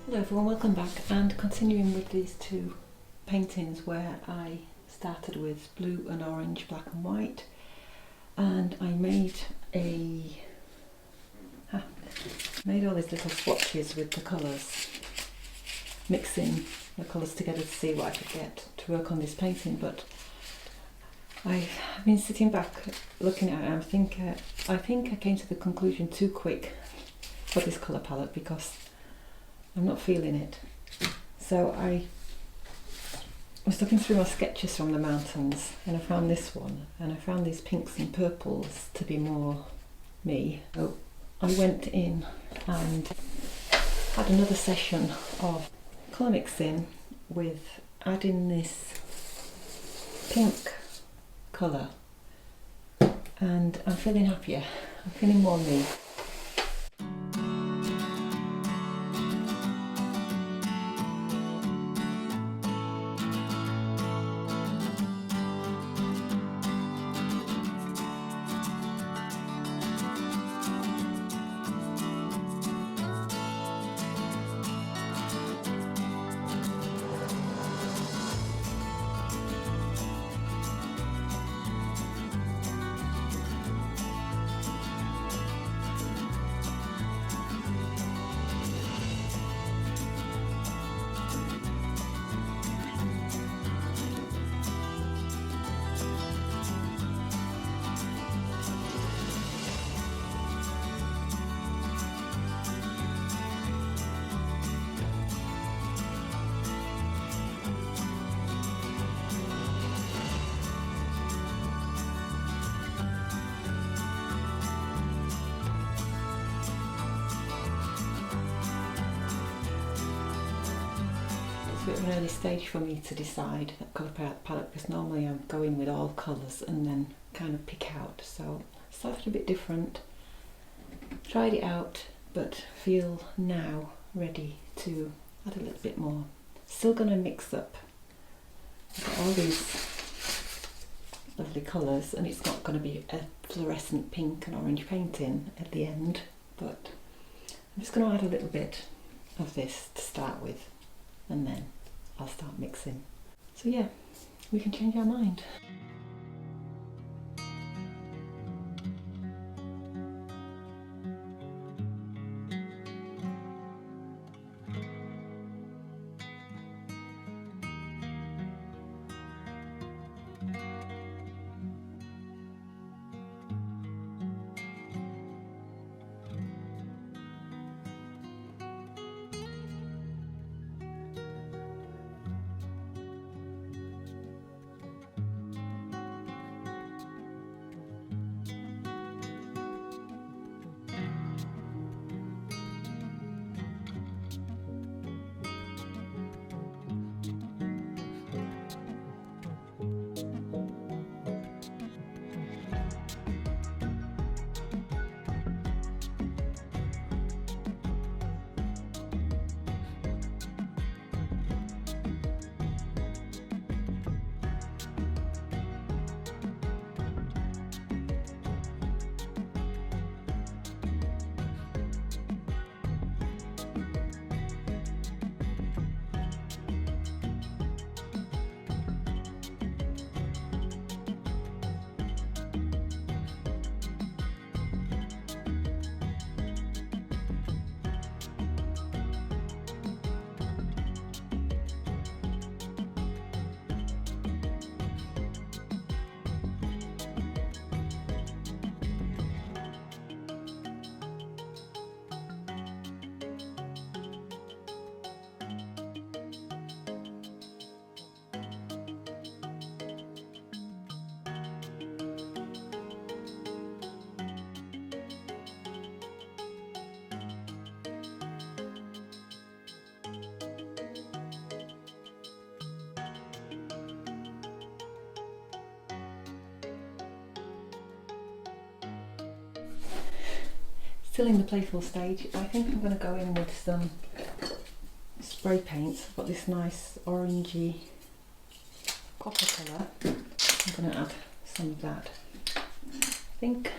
Hello everyone, welcome back, and continuing with these two paintings where I started with blue and orange, black and white, and I made all these little swatches with the colours, mixing the colours together to see what I could get to work on this painting. But I've been sitting back looking at it and I think I came to the conclusion too quick for this colour palette because I'm not feeling it. So I was looking through my sketches from the mountains and I found this one, and I found these pinks and purples to be more me. So I went in and had another session of colour mixing with adding this pink colour, and I'm feeling happier. I'm feeling more me. Bit of an early stage for me to decide that colour palette, because normally I'm going with all colours and then kind of pick out. So I started a bit different, tried it out, but feel now ready to add a little bit more. Still going to mix up. I've got all these lovely colours and it's not going to be a fluorescent pink and orange painting at the end, but I'm just going to add a little bit of this to start with, and then I'll start mixing. So yeah, we can change our mind. Still in the playful stage. I think I'm going to go in with some spray paints. I've got this nice orangey copper colour. I'm going to add some of that, I think.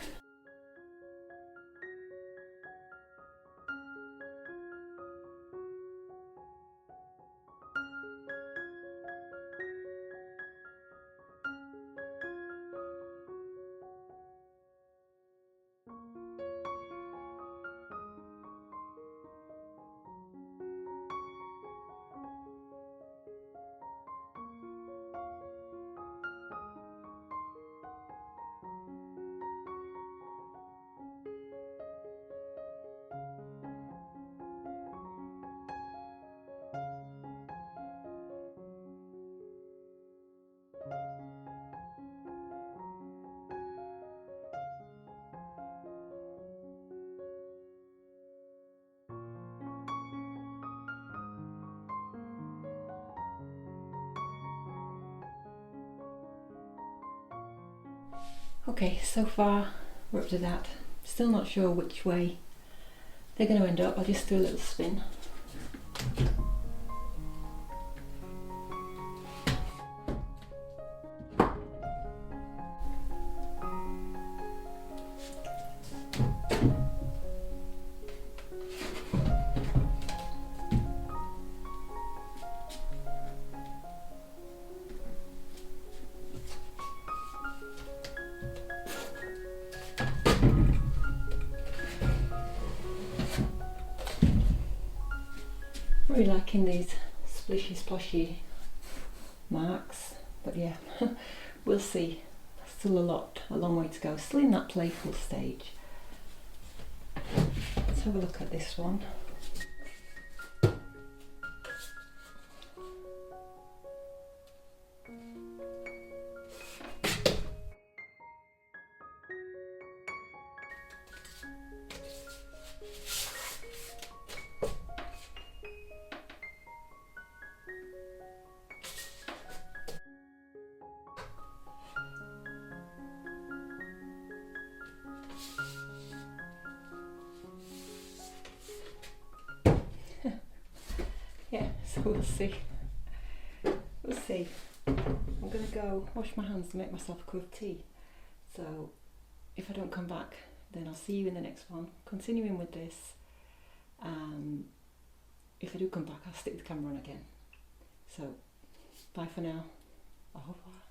Okay, so far we're up to that. Still not sure which way they're going to end up. I'll just do a little spin. Really liking these splishy splashy marks, but yeah, we'll see. Still a long way to go. Still in that playful stage. Let's have a look at this one. Yeah, so we'll see. We'll see. I'm going to go wash my hands to make myself a cup of tea. So if I don't come back, then I'll see you in the next one. Continuing with this. If I do come back, I'll stick the camera on again. So bye for now. Au revoir.